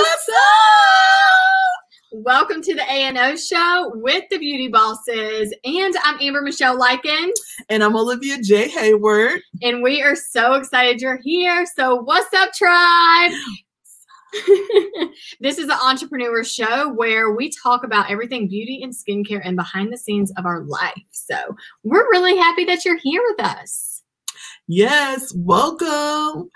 What's up? Welcome to the A&OH show with the Beauty Bosses. And I'm Amber Michelle Lykins. And I'm Olivia Heyward. And we are so excited you're here. So what's up, tribe? This is an entrepreneur show where we talk about everything beauty and skincare and behind the scenes of our life. So we're really happy that you're here with us. Yes, welcome.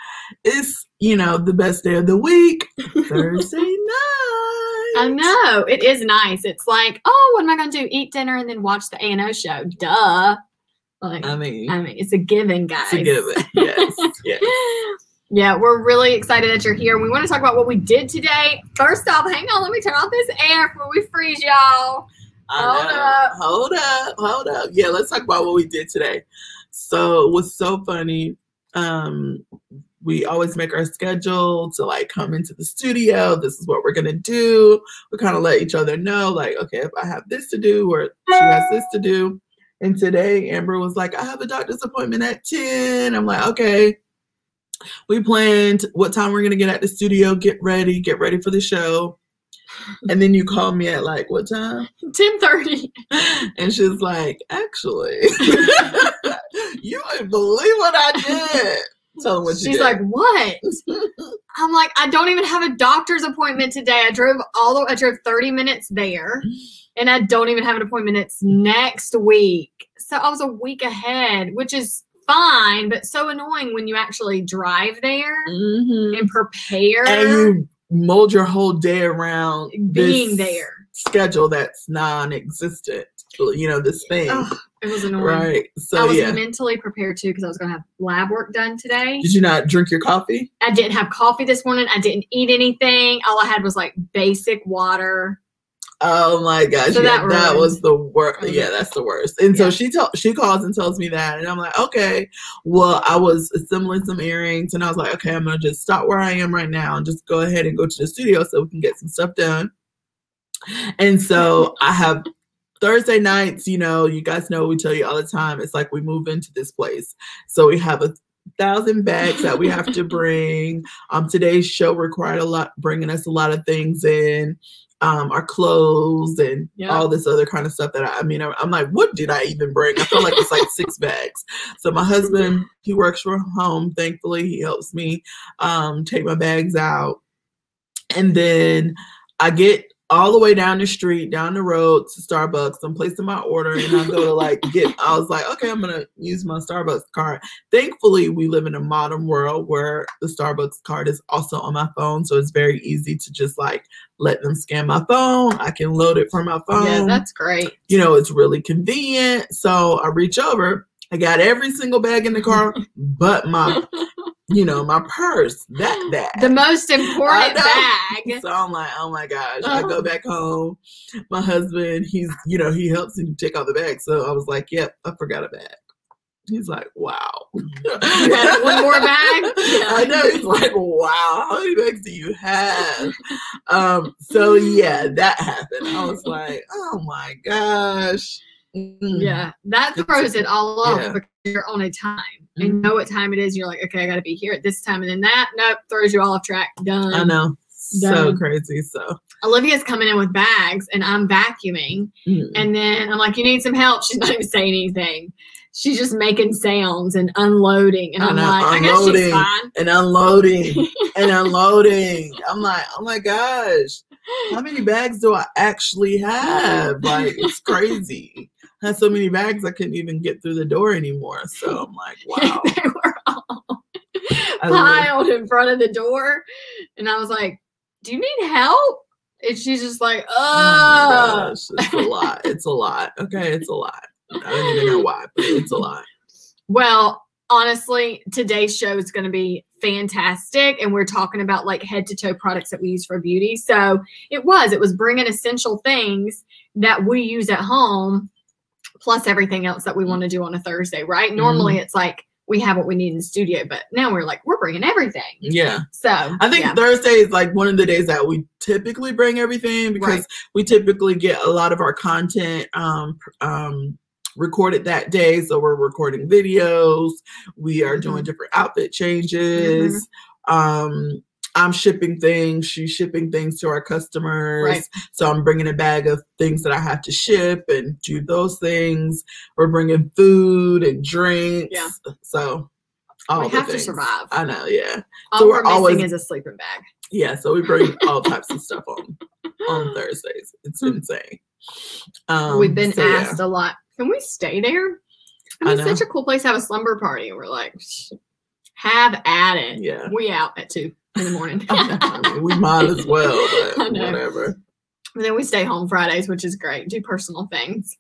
It's, the best day of the week, Thursday night. I know. It is nice. It's like, oh, what am I going to do? Eat dinner and then watch the A&OH show. Duh. Like, I mean, it's a given, guys. It's a given. Yes. Yes. Yeah, we're really excited that you're here. We want to talk about what we did today. First off, hang on, let me turn off this air before we freeze y'all. Hold up. Yeah, let's talk about what we did today. So it was so funny. We always make our schedule to come into the studio. This is what we're gonna do. We kind of let each other know, okay, if I have this to do or she has this to do. And today Amber was like, I have a doctor's appointment at 10. I'm like, okay. We planned what time we're gonna get at the studio, get ready for the show. And then you called me at what time? 10:30. And she's like, actually, you wouldn't believe what I did. Tell them what you did. She's like, what? I'm like, I don't even have a doctor's appointment today. I drove 30 minutes there, and I don't even have an appointment. It's next week. So I was a week ahead, which is fine, but so annoying when you actually drive there and prepare. And you mold your whole day around being there. Schedule that's non-existent. This thing. Ugh, it was annoying. Right. So I was mentally prepared too because I was going to have lab work done today. Did you not drink your coffee? I didn't have coffee this morning. I didn't eat anything. All I had was basic water. Oh my gosh. So that was the worst. Yeah, that's the worst. And so she calls and tells me that. And I'm like, okay. Well, I was assembling some earrings and I was like, okay, I'm going to just stop where I am right now and just go ahead and go to the studio so we can get some stuff done. And so I have Thursday nights, you guys know we tell you all the time. It's like we move into this place. So we have 1,000 bags that we have to bring. Today's show required bringing us a lot of things in. Our clothes and all this other kind of stuff that I'm like, what did I even bring? I feel like it's 6 bags. So my husband, he works from home. Thankfully, he helps me take my bags out. And then I get all the way down the street, down the road to Starbucks. I'm placing my order and I go to I was like, okay, I'm going to use my Starbucks card. Thankfully, we live in a modern world where the Starbucks card is also on my phone. So it's very easy to just let them scan my phone. I can load it from my phone. Yeah, that's great. It's really convenient. So I reach over. I got every single bag in the car, but my my purse, that bag. The most important bag. So I'm like, oh my gosh. I go back home. My husband, he helps me take out the bag. So I was like, yep, I forgot a bag. He's like, wow. You had one more bag? Yeah. I know. He's like, wow, how many bags do you have? So yeah, that happened. I was like, oh my gosh. Yeah, that throws it all off because you're on a time and you know what time it is. You're like, okay, I got to be here at this time. And then nope, throws you all off track. Done. I know. Done. So crazy. So Olivia's coming in with bags and I'm vacuuming. And then I'm like, you need some help? She's not even saying anything. She's just making sounds and unloading. And I'm like, I guess she's fine. And unloading and unloading. I'm like, oh my gosh, how many bags do I actually have? It's crazy. I had so many bags I couldn't even get through the door anymore. So I'm like, wow. They were all piled in front of the door. And I was like, do you need help? And she's just like, oh my gosh, it's a lot. It's a lot. Okay, it's a lot. I don't even know why, but it's a lot. Well, honestly, today's show is going to be fantastic. And we're talking about head to toe products that we use for beauty. So it was bringing essential things that we use at home, plus everything else that we want to do on a Thursday, right? Normally it's we have what we need in the studio, but now we're bringing everything. Yeah. So I think Thursday is one of the days that we typically bring everything because we typically get a lot of our content recorded that day. So we're recording videos. We are doing different outfit changes. I'm shipping things, she's shipping things to our customers. Right. So I'm bringing a bag of things that I have to ship and do those things. We're bringing food and drinks. Yeah. So all we the have things. to survive. I know, yeah. All so we're missing is a sleeping bag. Yeah, so we bring all types of stuff on Thursdays. It's insane. We've been asked a lot. Can we stay there? I mean, I it's such a cool place to have a slumber party. We're like, have at it. Yeah. We out at 2 in the morning. I mean, we might as well, but whatever. And then we stay home Fridays, which is great. Do personal things.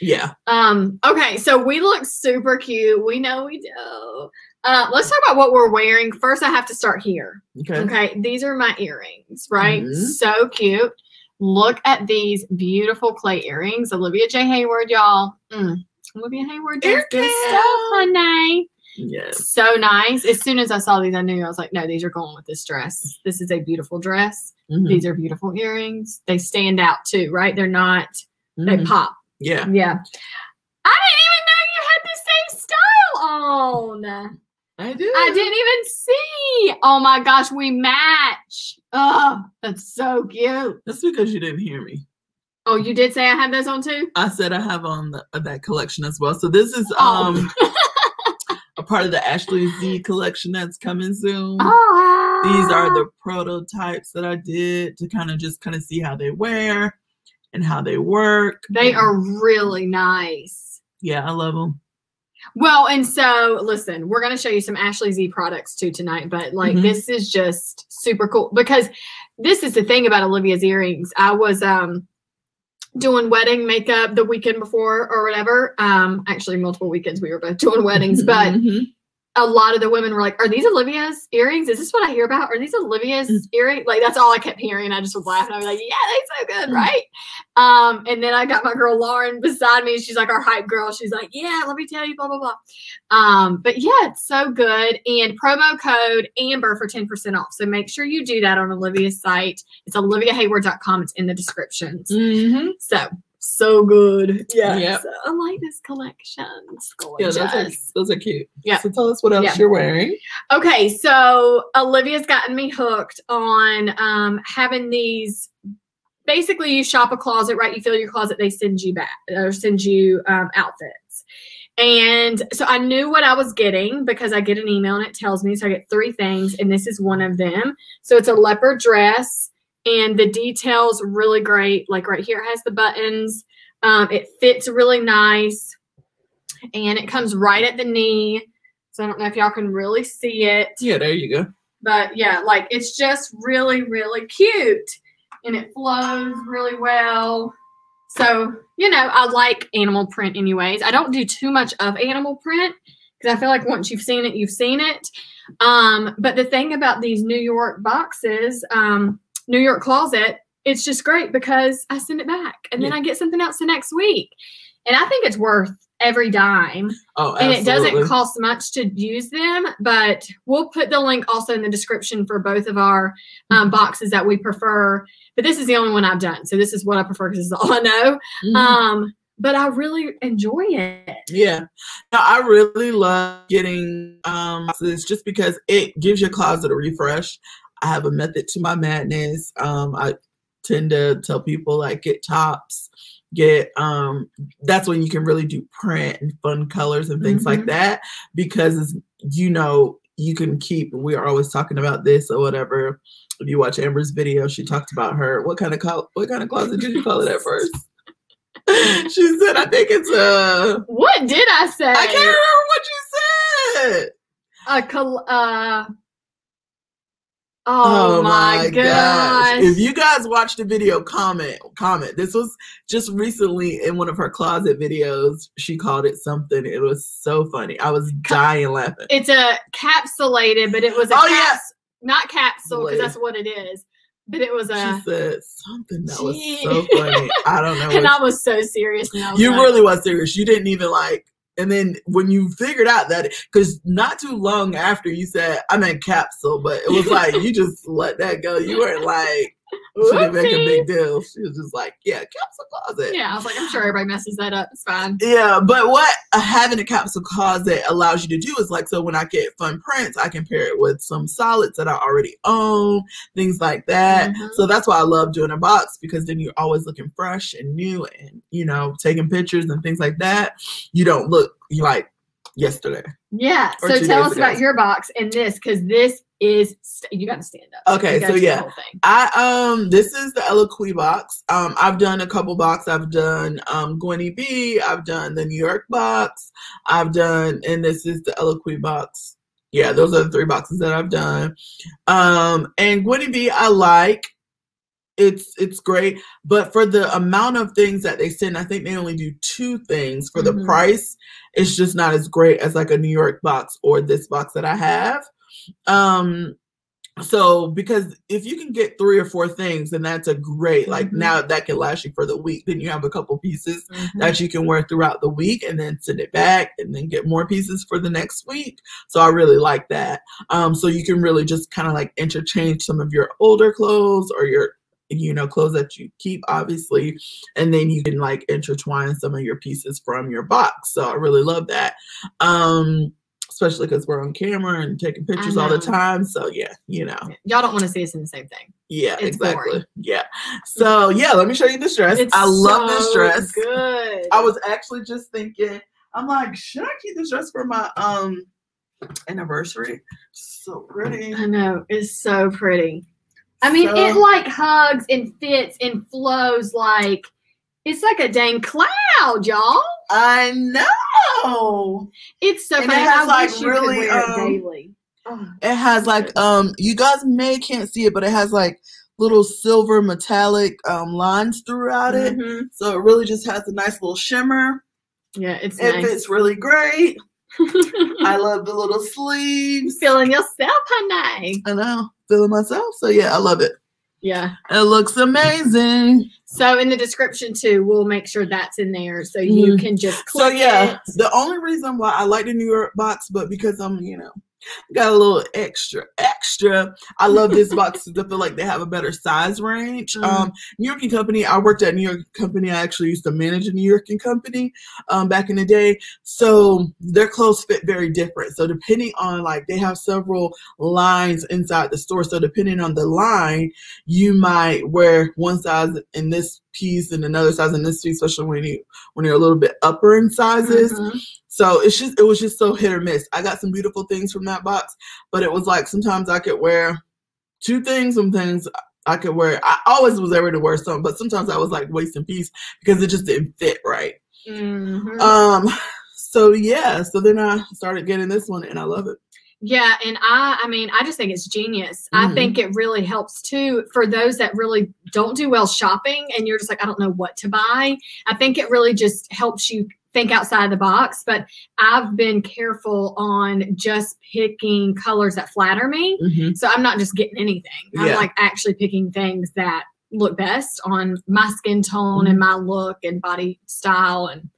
Yeah. Okay, so we look super cute. We know we do. Let's talk about what we're wearing. First, I have to start here. Okay. These are my earrings, right? Mm-hmm. So cute. Look at these beautiful clay earrings. Olivia J. Heyward, y'all. Olivia Heyward does good stuff, honey. Yes. So nice. As soon as I saw these, I knew. I was like, no, these are going with this dress. This is a beautiful dress. Mm-hmm. These are beautiful earrings. They stand out too, right? They're not, they pop. Yeah. Yeah. I didn't even know you had the same style on. I do. I didn't even see. Oh my gosh, we match. Oh, that's so cute. That's because you didn't hear me. Oh, you did say I had those on too? I said I have on that collection as well. So this is a part of the Ashley Z collection that's coming soon. Oh, these are the prototypes that I did to kind of see how they wear and how they work. They are really nice. Yeah, I love them. Well, and so listen, we're going to show you some Ashley Z products too tonight, but like this is just super cool because this is the thing about Olivia's earrings. I was doing wedding makeup the weekend before or whatever. Actually multiple weekends we were both doing weddings, but a lot of the women were like, are these Olivia's earrings? Is this what I hear about? Are these Olivia's earrings? Like, that's all I kept hearing. I just was laughing. I was like, yeah, they so good, right? And then I got my girl Lauren beside me. She's like our hype girl. She's like, yeah, let me tell you, blah, blah, blah. But yeah, it's so good. And promo code Amber for 10% off. So make sure you do that on Olivia's site. It's oliviaheyward.com. It's in the descriptions. So good. Yeah. So I like this collection. It's gorgeous. Yeah, those are cute. Yeah. So tell us what else you're wearing. Okay, so Olivia's gotten me hooked on having these. Basically, you shop a closet, right? You fill your closet, they send you back or send you outfits. And so I knew what I was getting because I get an email and it tells me. So I get 3 things, and this is one of them. So it's a leopard dress. And the details really great. Like right here, it has the buttons. It fits really nice. And it comes right at the knee. So I don't know if y'all can really see it. Yeah, there you go. But yeah, like it's just really, really cute. And it flows really well. So, you know, I like animal print anyways. I don't do too much of animal print because I feel like once you've seen it, you've seen it. But the thing about these New York boxes, New York closet, it's just great because I send it back and then I get something else the next week. And I think it's worth every dime. Oh, and absolutely. it doesn't cost much to use them, but we'll put the link also in the description for both of our boxes that we prefer. But this is the only one I've done. So this is what I prefer because this is all I know. But I really enjoy it. Yeah. No, I really love getting boxes just because it gives your closet a refresh. I have a method to my madness. I tend to tell people like get tops, that's when you can really do print and fun colors and things like that because you know you can keep. We're always talking about this or whatever. If you watch Amber's video, she talked about her. What kind of closet did you call it at first? She said, I think it's a. What did I say? I can't remember what you said. Oh my gosh. If you guys watched the video, comment. This was just recently in one of her closet videos. She called it something. It was so funny. I was dying laughing. It's a capsulated, but it was not capsule because that's what it is. But it was she said something that was so funny. I don't know. And I was so serious. And you really was serious. You didn't even like. And then when you figured out that, because not too long after you said, I meant capsule, but it was like, you just let that go. You weren't like, She didn't make a big deal. She was just like, yeah, capsule closet. Yeah, I was like, I'm sure everybody messes that up. It's fine. Yeah, but what having a capsule closet allows you to do is like, so when I get fun prints, I can pair it with some solids that I already own, things like that. So that's why I love doing a box, because then you're always looking fresh and new and, you know, taking pictures and things like that. You don't look like yesterday. Yeah. So tell us about your box and this, because this is, you got to stand up. Okay. So yeah, this is the A&OH box. I've done a couple boxes. I've done Gwenny B. I've done the New York box. I've done, and this is the A&OH box. Yeah, those are the 3 boxes that I've done. And Gwenny B, I like. It's great, but for the amount of things that they send, I think they only do 2 things for the price. It's just not as great as like a New York box or this box that I have. So because if you can get 3 or 4 things, then that's a great, like now that can last you for the week. Then you have a couple pieces that you can wear throughout the week and then send it back and then get more pieces for the next week. So I really like that. So you can really just kind of like interchange some of your older clothes or your, you know, clothes that you keep, obviously, and then you can like intertwine some of your pieces from your box. So I really love that, especially because we're on camera and taking pictures all the time. So yeah, you know, y'all don't want to see us in the same thing. Yeah, it's exactly boring. Yeah. So yeah, let me show you this dress. I love this dress. Good. I was actually just thinking, I'm like, should I keep this dress for my anniversary? So pretty. I know, it's so pretty. I mean, it like hugs and fits and flows like it's like a dang cloud, y'all. I know. It's so funny. It has I like wish you really could wear it daily. It has like you guys can't see it, but it has like little silver metallic lines throughout it. So it really just has a nice little shimmer. Yeah, it fits really great. I love the little sleeves. Feeling yourself, honey. I know. Feeling myself. So yeah, I love it. Yeah. It looks amazing. So in the description too, we'll make sure that's in there so you can just click it. The only reason why I like the New York box, but because I'm, you know, got a little extra. I love this box because I feel like they have a better size range. New York & Company, I worked at New York & Company. I actually used to manage a New York & Company back in the day. So their clothes fit very different. So depending on, like, they have several lines inside the store. So depending on the line, you might wear one size in this piece and another size in this piece, especially when you're a little bit upper in sizes. So it was just so hit or miss. I got some beautiful things from that box, but it was like sometimes I could wear 2 things, some things I could wear. I always was able to wear some, but sometimes I was like wasting piece because it just didn't fit right. So yeah, so then I started getting this one and I love it. Yeah, and I mean, I just think it's genius. I think it really helps too for those that really don't do well shopping and you're just like, I don't know what to buy. I think it really just helps you think outside the box, but I've been careful on just picking colors that flatter me. So I'm not just getting anything. I'm like actually picking things that look best on my skin tone and my look and body style and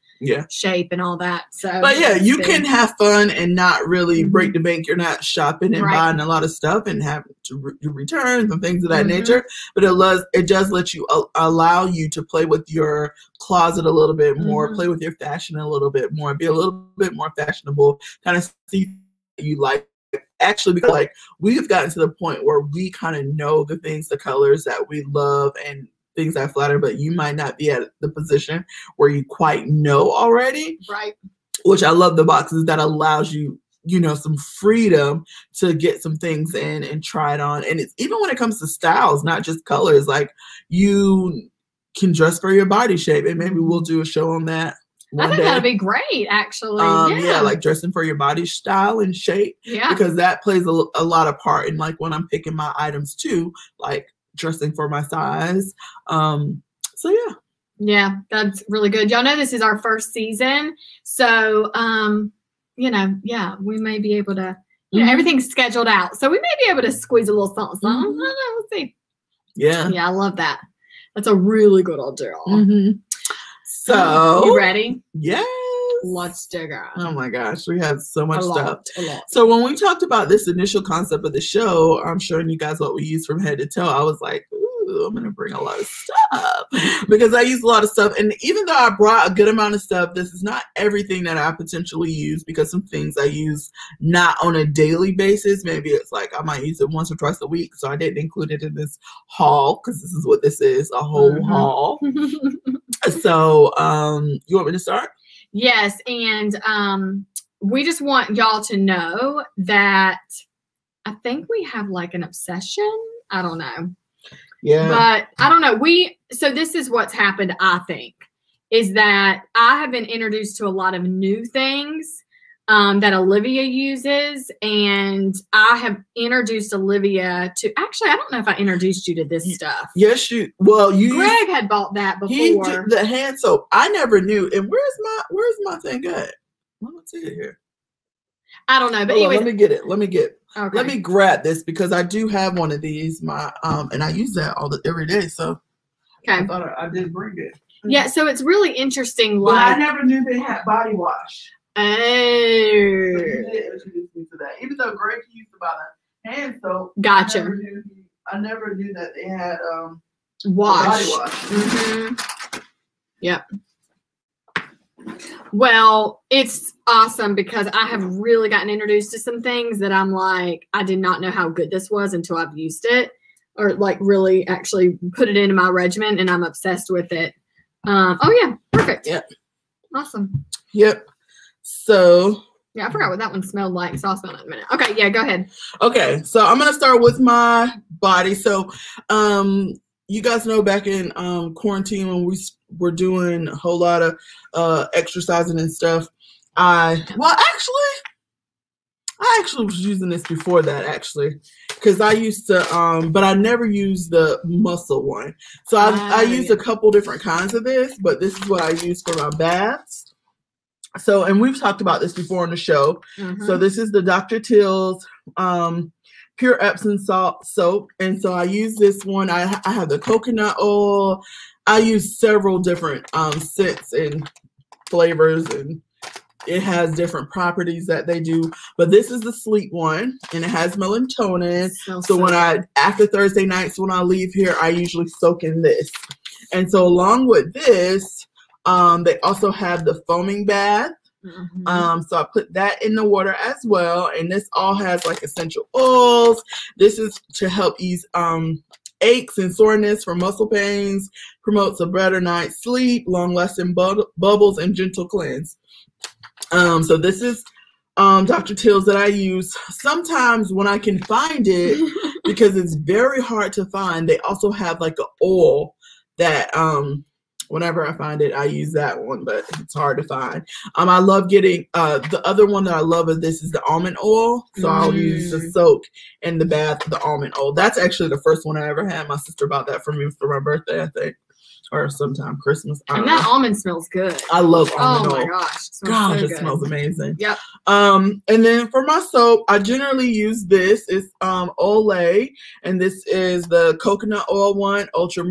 shape and all that. So, but yeah, you can have fun and not really break the bank. You're not shopping and buying a lot of stuff and having to do returns and things of that nature. But it does let you allow you to play with your closet a little bit more, play with your fashion a little bit more, be a little bit more fashionable, kind of see what you like. Actually, because like we've gotten to the point where we kind of know the things, the colors that we love and things that flatter, but you might not be at the position where you quite know already. Right. Which I love the boxes that allows you, you know, some freedom to get some things in and try it on. And it's even when it comes to styles, not just colors, like you can dress for your body shape. And maybe we'll do a show on that. I think that'd be great, actually. Yeah, like dressing for your body style and shape. Yeah. Because that plays a lot of part in like when I'm picking my items too, like dressing for my size. So yeah. Yeah, that's really good. Y'all know this is our first season. So, you know, yeah, we may be able to, you know, everything's scheduled out. So we may be able to squeeze a little something. I don't know, we'll see. Yeah. Yeah, I love that. That's a really good idea. So you ready? Yes. Let's dig it. Oh my gosh, we have so much stuff. So when we talked about this initial concept of the show, I'm showing you guys what we use from head to toe. I was like, ooh, ooh, I'm gonna bring a lot of stuff because I use a lot of stuff. And even though I brought a good amount of stuff, this is not everything that I potentially use, because some things I use not on a daily basis. Maybe it's like I might use it once or twice a week. So I didn't include it in this haul, because this is what this is, a whole haul. So you want me to start? Yes, and we just want y'all to know that I think we have like an obsession. I don't know. Yeah. But I don't know. So this is what's happened, I think, is that I have been introduced to a lot of new things that Olivia uses. And I have introduced Olivia to, actually, I don't know if I introduced you to this stuff. Yes, Greg had bought that before. He did the hand soap. I never knew. And where's my thing at? Let me see it here. I don't know, but anyway, let me get it. Okay. Let me grab this, because I do have one of these. And I use that every day. So okay, I thought I did bring it. Yeah, so it's really interesting. But I never knew they had body wash. Oh, so you did introduce me to that. Even though Greg used to buy the hand soap, gotcha. I never knew that they had wash. Body wash. Mm-hmm. Yep. Well, it's awesome because I have really gotten introduced to some things that I'm like, I did not know how good this was until I've used it, or like really actually put it into my regimen, and I'm obsessed with it. Oh yeah, perfect. Yep. Awesome. Yep. So yeah, I forgot what that one smelled like, so I'll smell it in a minute. Okay, yeah, go ahead. Okay, so I'm gonna start with my body. So you guys know back in quarantine when we were doing a whole lot of exercising and stuff, I actually was using this before that, actually, because I used to but I never used the muscle one. So I used a couple different kinds of this, but this is what I use for my baths. So, and we've talked about this before on the show. Mm-hmm. So this is the Dr. Teal's pure Epsom salt soap. And so I use this one. I have the coconut oil. I use several different scents and flavors, and it has different properties that they do. But this is the sleep one, and it has melatonin. So when after Thursday nights when I leave here, I usually soak in this. And so along with this, they also have the foaming bath. Mm-hmm. So I put that in the water as well. And this all has like essential oils. This is to help ease aches and soreness from muscle pains, promotes a better night's sleep, long-lasting bubbles, and gentle cleanse. So this is Dr. Teal's that I use sometimes when I can find it, because it's very hard to find. They also have like an oil that whenever I find it, I use that one, but it's hard to find. I love getting the other one that I love of this is the almond oil. So I'll use the soak in the bath, the almond oil. That's actually the first one I ever had. My sister bought that for me for my birthday, I think, or sometime Christmas. And that almond smells good. I love almond oil. Oh my gosh. It smells amazing. Yep. And then for my soap, I generally use this. It's Olay, and this is the coconut oil one, Ultra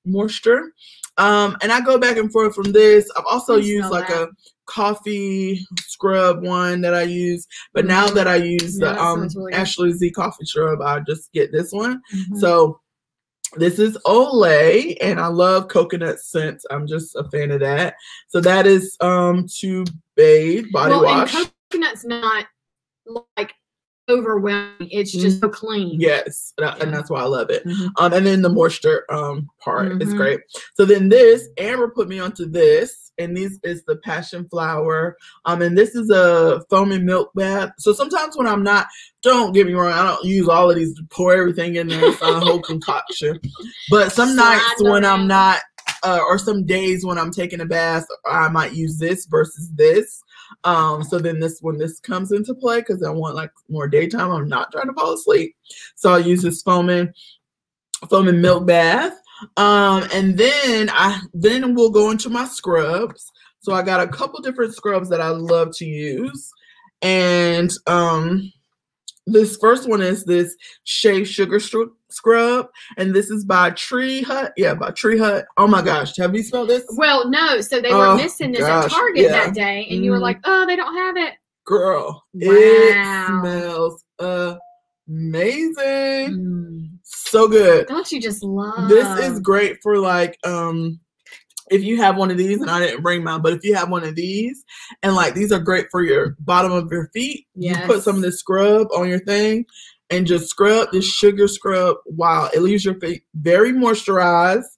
Moisture. And I go back and forth from this. I've also used like a coffee scrub one that I use, but now that I use the really Ashley Z coffee scrub, I just get this one. Mm-hmm. So this is Olay, and I love coconut scents. I'm just a fan of that. So that is to bathe body wash. And coconut's not like overwhelming. It's just so clean. Yes, and that's why I love it. Mm-hmm. And then the moisture part is great. So then this, Amber put me onto this, and this is the passion flower. And this is a foaming milk bath. So sometimes when I'm not, don't get me wrong, I don't use all of these to pour everything in there. It's not a whole concoction. But some nights when I'm not, or some days when I'm taking a bath, I might use this versus this. So then when this comes into play, because I want like more daytime, I'm not trying to fall asleep. So I'll use this foaming milk bath. And then we'll go into my scrubs. So I got a couple different scrubs that I love to use. And this first one is this Shea Sugar Scrub, and this is by Tree Hut. Yeah, by Tree Hut. Oh my gosh, have you smelled this? Well, no. So they were missing this at Target that day, and you were like, "Oh, they don't have it." Girl, wow. It smells amazing. So good. Don't you just love? This is great for like if you have one of these, and I didn't bring mine, but if you have one of these, and like these are great for your bottom of your feet. Yes. You put some of this scrub on your thing and just scrub this sugar scrub. Wow, it leaves your feet very moisturized,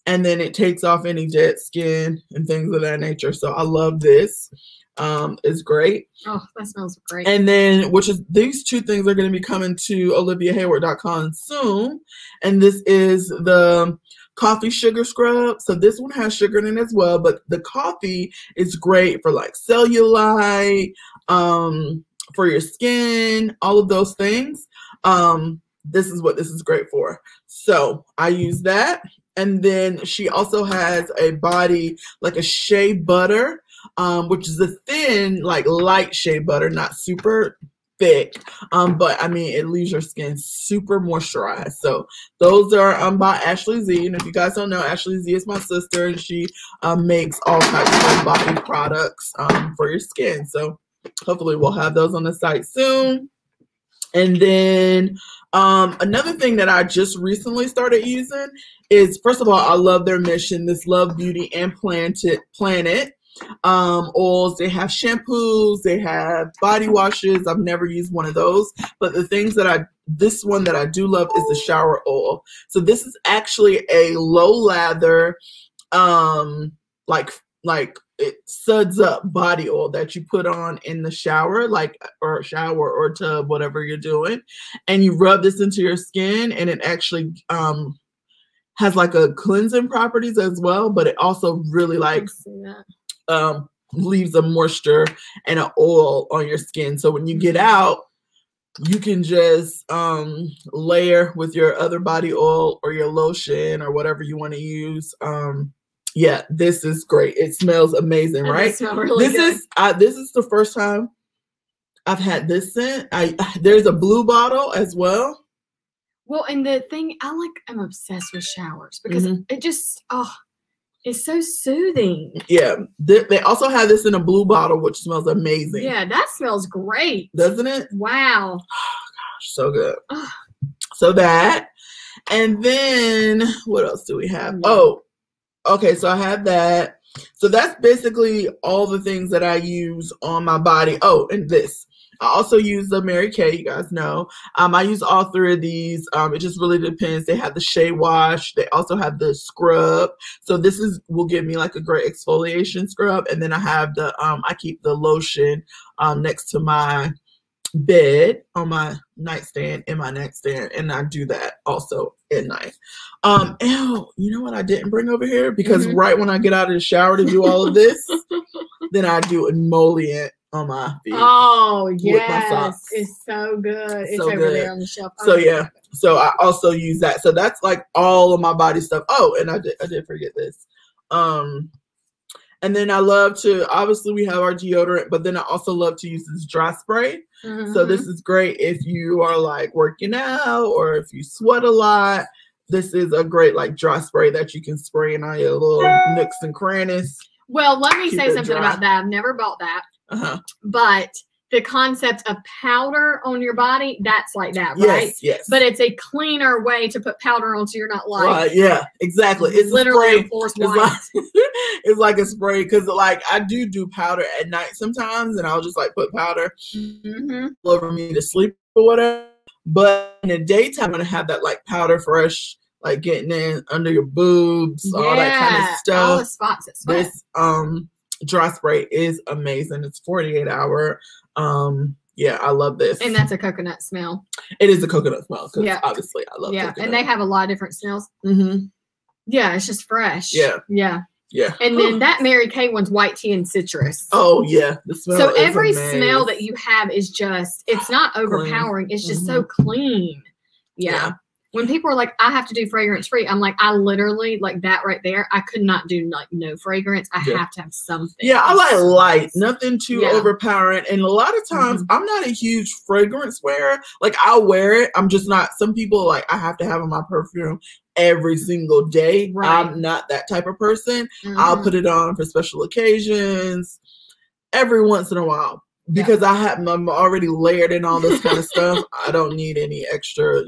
and then it takes off any dead skin and things of that nature. So I love this. It's great. Oh, that smells great. And then, which is these two things are going to be coming to oliviaheyward.com soon. And this is the coffee sugar scrub. So this one has sugar in it as well, but the coffee is great for like cellulite, for your skin, all of those things. This is what this is great for. So I use that. And then she also has a body, like a shea butter, which is a thin, like light shea butter, not super thick. But I mean, it leaves your skin super moisturized. So those are by Ashley Z. And if you guys don't know, Ashley Z is my sister, and she makes all types of body products for your skin. So hopefully we'll have those on the site soon. And then another thing that I just recently started using is, first of all, I love their mission, this Love Beauty and Planet oils. They have shampoos, they have body washes. I've never used one of those, but the things that this one that I do love is the shower oil. So this is actually a low lather, like it suds up body oil that you put on in the shower, or shower or tub, whatever you're doing, and you rub this into your skin, and it actually has like a cleansing properties as well, but it also really leaves a moisture and an oil on your skin. So when you get out, you can just layer with your other body oil or your lotion or whatever you want to use. Yeah, this is great. It smells amazing, right? Smell really good. This is the first time I've had this scent. There's a blue bottle as well. Well, and the thing I'm obsessed with showers because it just it's so soothing. Yeah, they also have this in a blue bottle, which smells amazing. Yeah, that smells great, doesn't it? Wow. Oh gosh, so good. So that, and then what else do we have? Oh. Okay, so I have that. So that's basically all the things that I use on my body. Oh, and this. I also use the Mary Kay, you guys know. I use all three of these. It just really depends. They have the shea wash. They also have the scrub. So this will give me like a great exfoliation scrub. And then I have the, I keep the lotion next to my bed on my nightstand, in my nightstand, and I do that also at night. You know what I didn't bring over here, because right when I get out of the shower to do all of this, then I do emollient on my feet. Oh yes, it's so good. It's so over good. there on the shelf. So yeah, so I also use that. So that's like all of my body stuff. Oh, and I did forget this. And then I love to, obviously we have our deodorant, but then I also love to use this dry spray. So this is great if you are like working out or if you sweat a lot. This is a great like dry spray that you can spray in all your little nooks and crannies. Well, let me say something about that. I've never bought that. But the concept of powder on your body, that's like that, right? Yes. But it's a cleaner way to put powder on, so you're not like yeah, exactly. It's literally a forced white. It's like a spray, because like I do powder at night sometimes, and I'll just like put powder over me to sleep or whatever. But in the daytime, I'm gonna have that like powder fresh, like getting in under your boobs, all that kind of stuff. All the spots that sweat. This dry spray is amazing. It's 48-hour. Yeah, I love this. And that's a coconut smell. It is a coconut smell, because obviously I love coconut. And they have a lot of different smells. Yeah, it's just fresh. Yeah. And then that Mary Kay one's white tea and citrus. Oh yeah, the smell. So every smell that you have is just, it's not overpowering. It's just so clean. Yeah. When people are like, I have to do fragrance free, I'm like, I literally, like that right there, I could not do like no fragrance. I have to have something. Yeah, I like light, nothing too overpowering. And a lot of times I'm not a huge fragrance wearer. Like I'll wear it. I'm just not, some people like, I have to have on my perfume every single day. I'm not that type of person. I'll put it on for special occasions every once in a while. because I'm already layered in all this kind of stuff. I don't need any extra,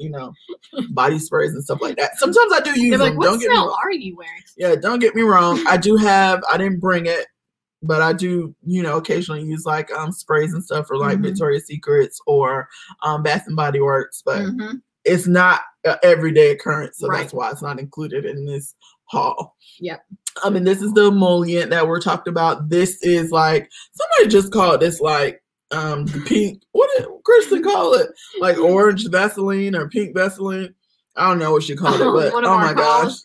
body sprays and stuff like that. Sometimes I do use them. What smell are you wearing? Yeah, don't get me wrong. I didn't bring it, but I do, occasionally use like sprays and stuff for like Victoria's Secrets or Bath and Body Works, but it's not an everyday occurrence, so that's why it's not included in this haul. Yep. This is the emollient that we're talking about. This is like, somebody just called this like the pink, what did Kristen call it? Like orange Vaseline or pink Vaseline. I don't know what she called it, but oh my gosh,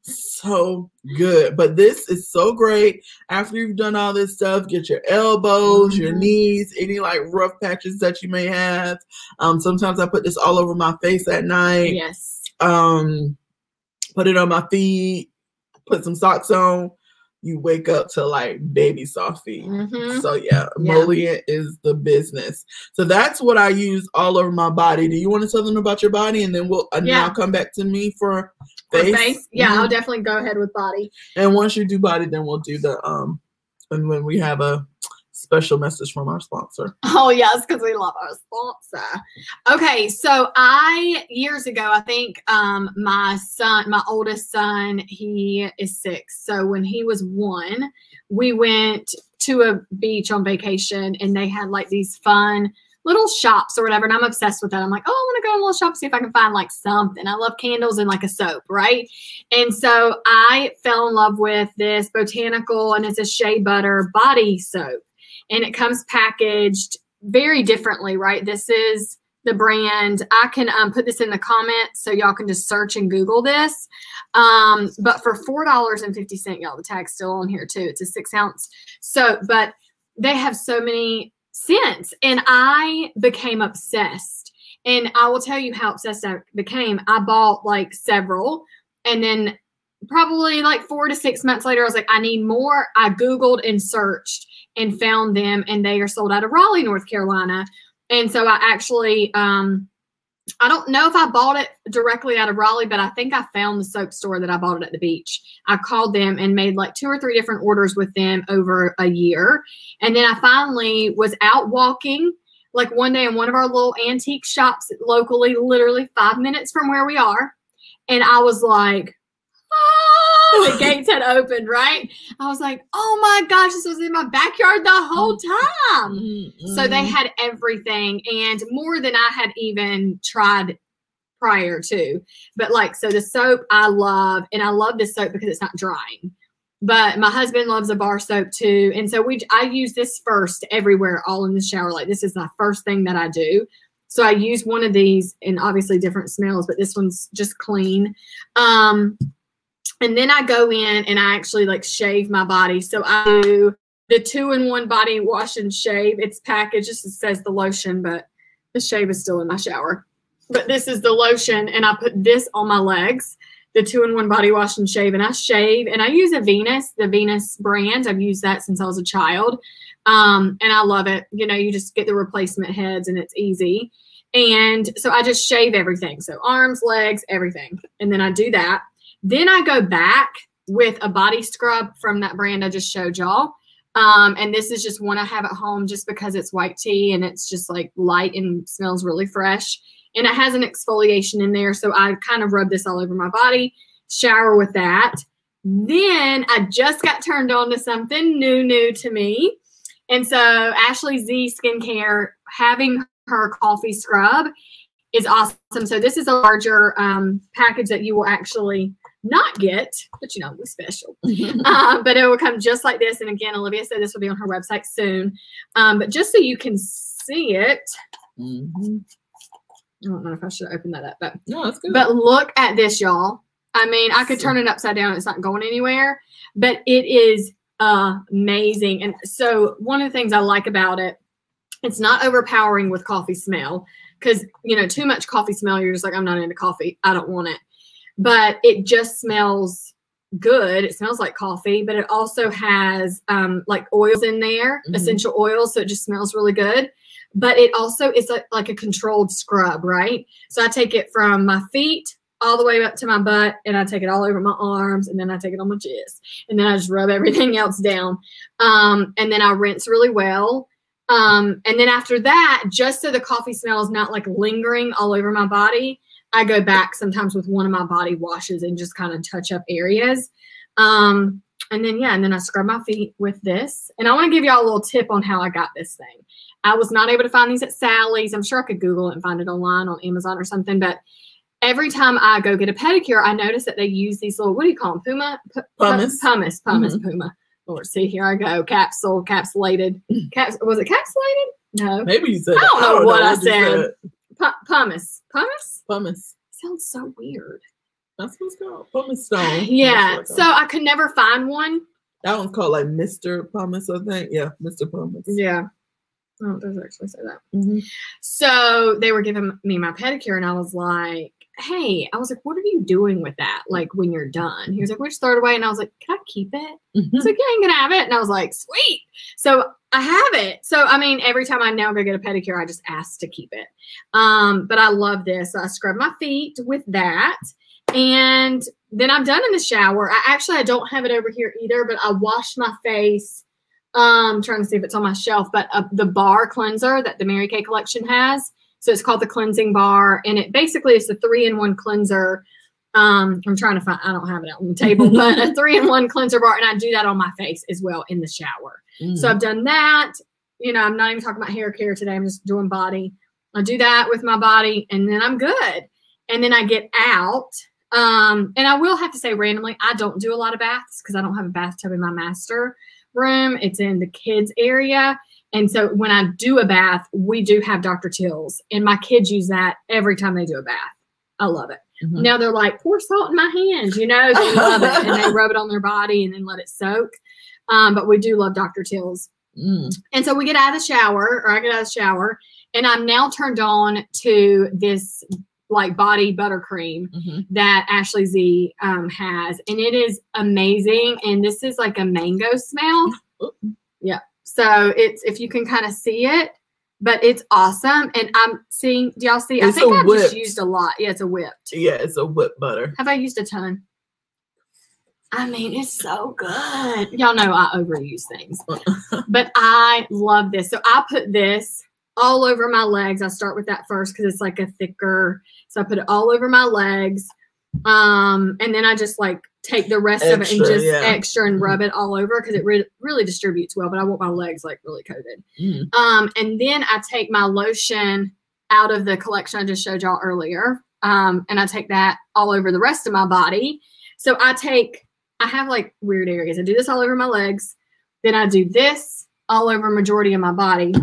so good. But this is so great. After you've done all this stuff, get your elbows, your knees, any like rough patches that you may have. Sometimes I put this all over my face at night. Yes. Put it on my feet, put some socks on. You wake up to like baby soft feet. So yeah, emollient is the business. So that's what I use all over my body. Do you want to tell them about your body, and then we'll now come back to me for face? Yeah, I'll definitely go ahead with body. And once you do body, then we'll do the and when we have a special message from our sponsor. Oh yes, because we love our sponsor. Okay, so years ago, I think my oldest son, he is 6. So when he was 1, we went to a beach on vacation, and they had like these fun little shops or whatever. And I'm obsessed with that. I'm like, oh, I want to go to a little shop, see if I can find like something. I love candles and like a soap, right? And so I fell in love with this botanical, and it's a shea butter body soap. And it comes packaged very differently, right? This is the brand. I can put this in the comments so y'all can just search and Google this. But for $4.50, y'all, the tag's still on here too. It's a 6-ounce soap, but they have so many scents, and I became obsessed. And I will tell you how obsessed I became. I bought like several, and then probably like 4 to 6 months later, I was like, I need more. I Googled and searched and found them, and they are sold out of Raleigh, North Carolina. And so I actually, I don't know if I bought it directly out of Raleigh, but I think I found the soap store that I bought it at the beach. I called them and made like 2 or 3 different orders with them over a year. And then I finally was out walking like one day in one of our little antique shops locally, literally 5 minutes from where we are. And I was like, the gates had opened, right? I was like, oh my gosh, this was in my backyard the whole time. So they had everything, and more than I had even tried prior to. But like, so the soap I love, and I love this soap because it's not drying. But my husband loves a bar soap too. And so I use this first everywhere, all in the shower. Like, this is the first thing that I do. So I use one of these, and obviously different smells, but this one's just clean. And then I go in and I actually like shave my body. So I do the 2-in-1 body wash and shave. It's packaged, just it says the lotion, but the shave is still in my shower. But this is the lotion, and I put this on my legs, the 2-in-1 body wash and shave, and I shave. And I use the Venus brand. I've used that since I was a child. And I love it. You just get the replacement heads, and it's easy. And so I just shave everything. So arms, legs, everything. And then I do that. Then I go back with a body scrub from that brand I just showed y'all. And this is just one I have at home just because it's white tea, and it's just like light and smells really fresh. And it has an exfoliation in there. So I kind of rub this all over my body, shower with that. Then I just got turned on to something new to me. And so Ashley Z Skincare, having her coffee scrub is awesome. So this is a larger package that you will actually not get, but we're special. But it will come just like this. And again, Olivia said this will be on her website soon. But just so you can see it, I don't know if I should open that up, but no, that's good. But look at this, y'all. I mean, I could turn it upside down. It's not going anywhere, but it is amazing. And so one of the things I like about it, it's not overpowering with coffee smell, because, too much coffee smell, you're just like, I'm not into coffee. I don't want it. But it just smells good. It smells like coffee, but it also has like oils in there, essential oils. So it just smells really good. But it also is like a controlled scrub, right? So I take it from my feet all the way up to my butt, and I take it all over my arms, and then I take it on my chest, and then I just rub everything else down. And then I rinse really well. And then after that, just so the coffee smell is not like lingering all over my body, I go back sometimes with one of my body washes and just kind of touch up areas. And then I scrub my feet with this. And I want to give y'all a little tip on how I got this thing. I was not able to find these at Sally's. I'm sure I could Google it and find it online on Amazon or something. But every time I go get a pedicure, I notice that they use these little, what do you call them? Pumice. Puma. Lord, see, here I go. Capsulated. Was it capsulated? No. Maybe you said I don't know what I said. Pumice. Pumice. Sounds so weird. That's what it's called. Pumice stone. Yeah. So I could never find one. That one's called like Mr. Pumice, I think. Yeah, Mr. Pumice. Yeah. Oh, it does actually say that. So they were giving me my pedicure, and I was like, hey, what are you doing with that? Like when you're done? He was like, we just throw it away. And I was like, can I keep it? He's like, yeah, you can have it. And I was like, sweet. So I have it. So, I mean, every time I now go get a pedicure, I just ask to keep it. But I love this. So I scrub my feet with that. And then I'm done in the shower. I don't have it over here either, but I wash my face. Trying to see if it's on my shelf, but the bar cleanser that the Mary Kay collection has. So it's called the cleansing bar, and it basically is a 3-in-1 cleanser. I'm trying to find, I don't have it out on the table, but a 3-in-1 cleanser bar. And I do that on my face as well in the shower. So I've done that. You know, I'm not even talking about hair care today. I'm just doing body. I do that with my body, and then I'm good. And then I get out. And I will have to say randomly, I don't do a lot of baths because I don't have a bathtub in my master room. It's in the kids area. And so when I do a bath, we do have Dr. Till's, and my kids use that every time they do a bath. I love it. Now they're like, pour salt in my hands, you know, they love it. And they rub it on their body and then let it soak. But we do love Dr. Till's. And so we get out of the shower, or I get out of the shower, and I'm now turned on to this like body buttercream that Ashley Z has. And it is amazing. And this is like a mango smell. Yeah. So it's, if you can kind of see it, but it's awesome. And I'm seeing, do y'all see? I think I've just used a lot. Yeah, it's a whipped. Yeah, it's a whipped butter. Have I used a ton? I mean, it's so good. Y'all know I overuse things. But I love this. So I put this all over my legs. I start with that first because it's like a thicker. So I put it all over my legs. And then I just like take the rest of it and just extra and rub it all over because it really distributes well. But I want my legs like really coated. And then I take my lotion out of the collection I just showed y'all earlier. And I take that all over the rest of my body. So I have like weird areas. I do this all over my legs. Then I do this all over majority of my body.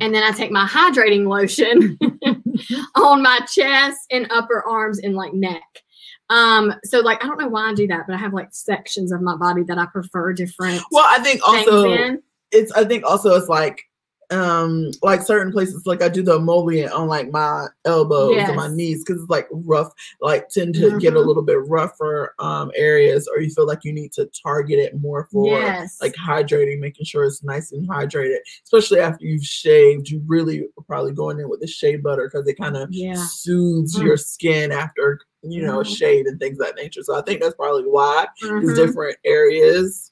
And then I take my hydrating lotion on my chest and upper arms and like neck. So like, I don't know why I do that, but I have like sections of my body that I prefer different. Well, I think also it's like certain places, like I do the emollient on like my elbows and my knees because it's like rough, like tend to get a little bit rougher areas, or you feel like you need to target it more for like hydrating, making sure it's nice and hydrated, especially after you've shaved. You really are probably going in with the shea butter because it kind of soothes your skin after, you know, shave and things of that nature. So I think that's probably why these different areas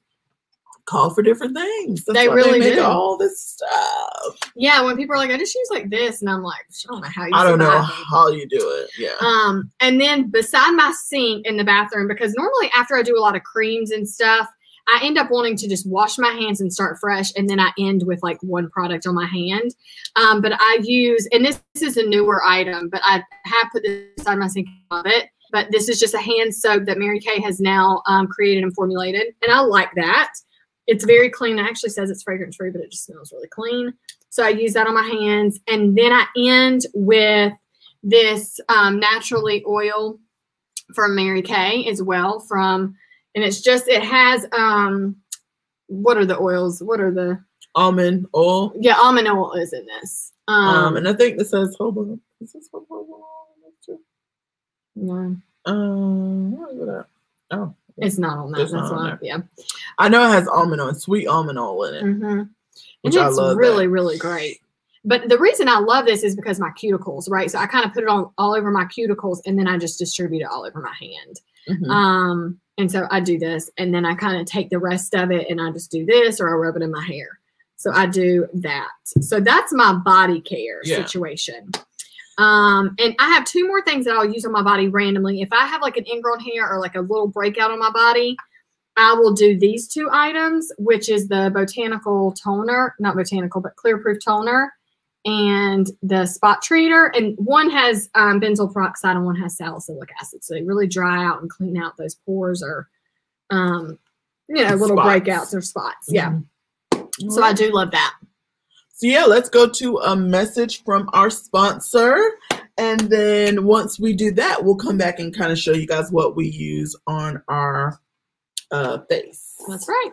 call for different things. That's they why really they make do all this stuff. Yeah, when people are like, I just use like this, and I'm like, I don't know how you. I don't know how you do it. Yeah. And then beside my sink in the bathroom, because normally after I do a lot of creams and stuff, I end up wanting to just wash my hands and start fresh, and then I end with like one product on my hand. But I use, and this is a newer item, but I have put this beside my sink. I love it. But this is just a hand soap that Mary Kay has now created and formulated, and I like that. It's very clean. It actually says it's fragrance free, but it just smells really clean. So I use that on my hands. And then I end with this naturally oil from Mary Kay as well. And it's just, it has, what are the oils? What are the? Almond oil. Yeah, almond oil is in this. And I think this says jojoba. Is this jojoba? No. What is it? Oh. It's not on that. That's why. Yeah. I know it has almond oil, sweet almond oil in it. Which I love. Really, really great. But the reason I love this is because my cuticles, right? So I kind of put it on all over my cuticles, and then I just distribute it all over my hand. And so I do this, and then I kind of take the rest of it and I just do this, or I rub it in my hair. So I do that. So that's my body care situation. And I have 2 more things that I'll use on my body randomly. If I have like an ingrown hair or like a little breakout on my body, I will do these 2 items, which is the botanical toner, not botanical, but clear proof toner, and the spot treater. And one has benzoyl peroxide and one has salicylic acid. So they really dry out and clean out those pores or, little breakouts or spots. Yeah. So I do love that. So yeah, let's go to a message from our sponsor. And then once we do that, we'll come back and kind of show you guys what we use on our face. That's right.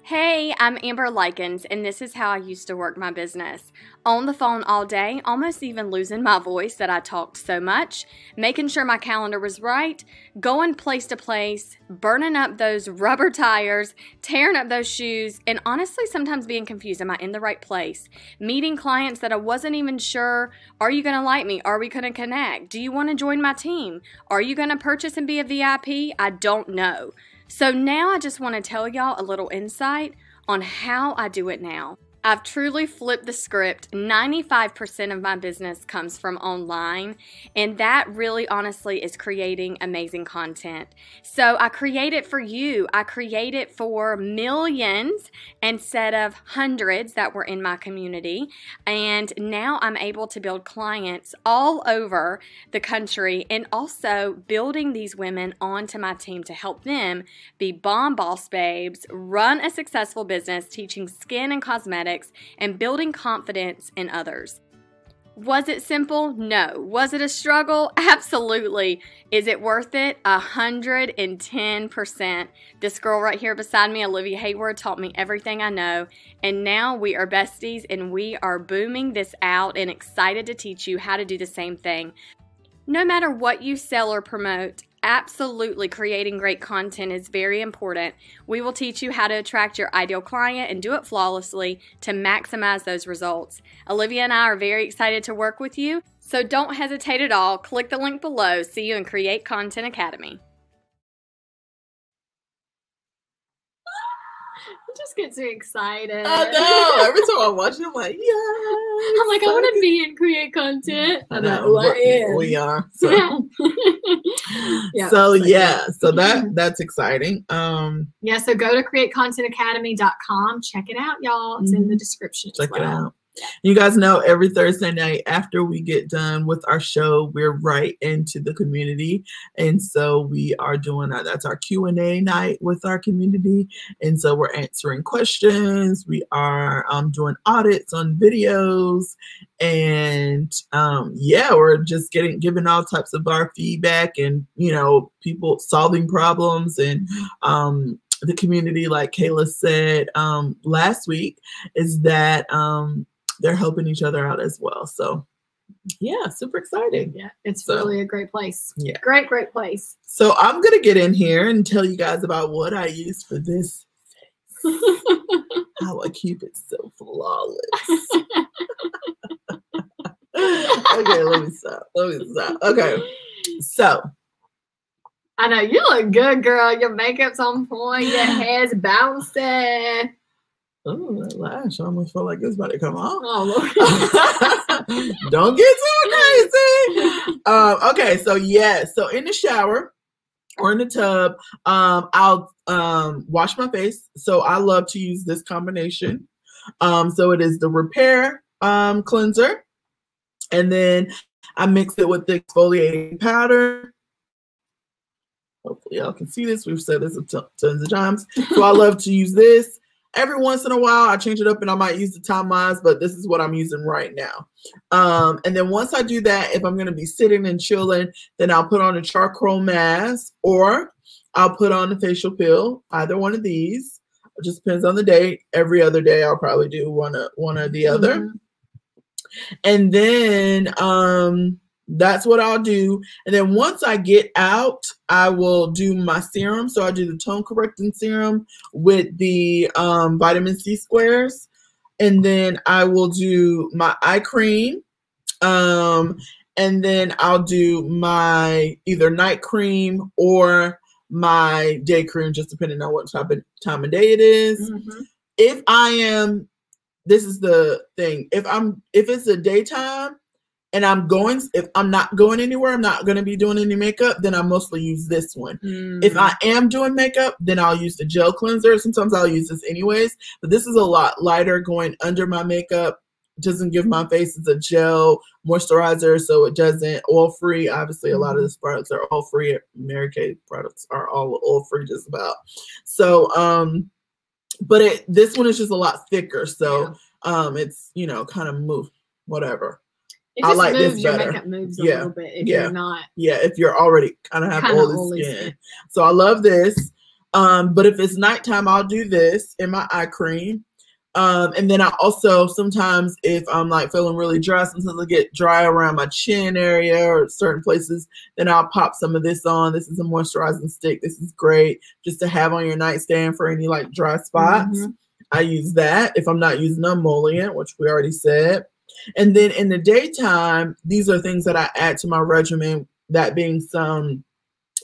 Hey, I'm Amber Lykins, and this is how I used to work my business. On the phone all day, almost even losing my voice that I talked so much, making sure my calendar was right, going place to place, burning up those rubber tires, tearing up those shoes, and honestly sometimes being confused, am I in the right place? Meeting clients that I wasn't even sure, are you going to like me? Are we going to connect? Do you want to join my team? Are you going to purchase and be a VIP? I don't know. So now I just want to tell y'all a little insight on how I do it now. I've truly flipped the script. 95% of my business comes from online, and that really honestly is creating amazing content. So I create it for you. I create it for millions instead of hundreds that were in my community. And now I'm able to build clients all over the country and also building these women onto my team to help them be bomb boss babes, run a successful business teaching skin and cosmetics, and building confidence in others. Was it simple? No. Was it a struggle? Absolutely. Is it worth it? 110%. This girl right here beside me, Olivia Heyward, taught me everything I know, and now we are besties and we are booming this out and excited to teach you how to do the same thing. No matter what you sell or promote, absolutely creating great content is very important. We will teach you how to attract your ideal client and do it flawlessly to maximize those results. Olivia and I are very excited to work with you, so don't hesitate at all. Click the link below. See you in Create Content Academy. I just get so excited. I know. Every time I watch it, I'm like, yeah. I'm like, I want to be in Create Content. I know. We are. So. Yeah. So that's exciting. Yeah, so go to createcontentacademy.com. Check it out, y'all. It's in the description. Check it out. You guys know every Thursday night after we get done with our show, we're right into the community. And so we are doing that's our Q&A night with our community. And so we're answering questions. We are doing audits on videos. And we're just giving all types of our feedback and, people solving problems and the community, like Kayla said last week, is that they're helping each other out as well. So yeah, super exciting. Yeah, it's really a great place. Yeah. Great place. So I'm going to get in here and tell you guys about what I use for this face. How I keep it so flawless. Okay, let me stop. Okay, so. I know, you look good, girl. Your makeup's on point. Your hair's bouncing. Oh, that lash. I almost feel like it's about to come off. Oh, Lord. Don't get too crazy. Okay, so so in the shower or in the tub, I'll wash my face. So I love to use this combination. So it is the Repair cleanser, and then I mix it with the exfoliating powder. Hopefully y'all can see this. We've said this tons of times. So I love to use this. Every once in a while, I change it up and I might use the Time-Wise, but this is what I'm using right now. And then once I do that, if I'm going to be sitting and chilling, then I'll put on a charcoal mask or I'll put on a facial peel, either one of these. It just depends on the day. Every other day, I'll probably do one or the other. And then that's what I'll do. And then once I get out, I will do my serum. So I do the tone correcting serum with the vitamin C squares. And then I will do my eye cream. And then I'll do my either night cream or my day cream, just depending on what time of day it is. If I am this is the thing. If it's the daytime and if I'm not going anywhere, I'm not going to be doing any makeup, then I mostly use this one. If I am doing makeup, then I'll use the gel cleanser. Sometimes I'll use this anyways, but this is a lot lighter going under my makeup. It doesn't give my face, it's a gel moisturizer, so it doesn't, oil-free. Obviously, a lot of these products are oil-free. Mary Kay products are all oil-free just about. So, but this one is just a lot thicker, so it's, you know, kind of move, whatever. It just I like moves, this your better. makeup moves a little bit if you're not. Yeah, if you're already kind of have oily skin. So I love this. But if it's nighttime, I'll do this in my eye cream. And then I also, sometimes if I'm like feeling really dry, sometimes I get dry around my chin area or certain places, then I'll pop some of this on. This is a moisturizing stick. This is great just to have on your nightstand for any like dry spots. I use that if I'm not using emollient, which we already said. And then in the daytime, these are things that I add to my regimen, that being some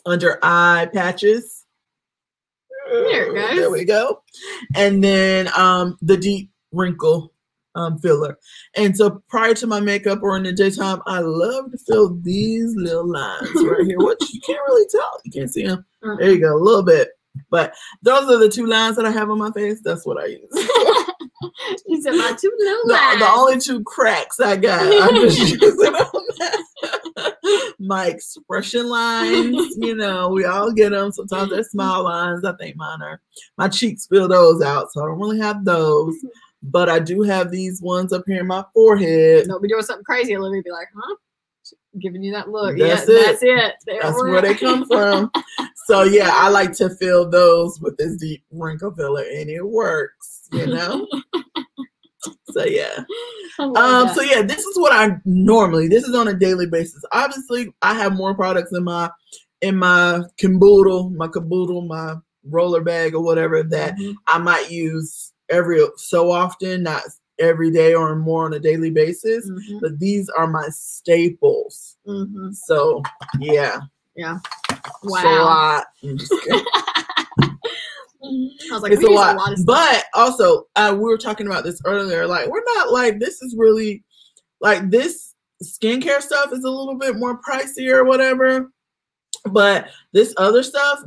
under eye patches. There it goes. There we go. And then the deep wrinkle filler. And so prior to my makeup or in the daytime, I love to fill these little lines right here, which you can't really tell. You can't see them. There you go, a little bit. But those are the 2 lines that I have on my face. That's what I use. You said my 2 little lines. The only 2 cracks I got, I'm just using on that. My expression lines, you know, we all get them. Sometimes they're smile lines. I think mine are. My cheeks fill those out, so I don't really have those. But I do have these ones up here in my forehead. Don't be doing something crazy. Olivia be like, huh? Giving you that look. That's That's it. it. That's where they come from. So yeah, I like to fill those with this deep wrinkle filler, and it works, you know. So yeah. So yeah, this is what I normally. This is on a daily basis. Obviously, I have more products in my caboodle, my roller bag or whatever that I might use every so often, not every day or more on a daily basis. But these are my staples. So yeah. Yeah. Wow. It's a lot. I'm just kidding. I was like, it's a lot. of stuff. But also, we were talking about this earlier. Like, we're not like, this is really like, this skincare stuff is a little bit more pricey or whatever. But this other stuff,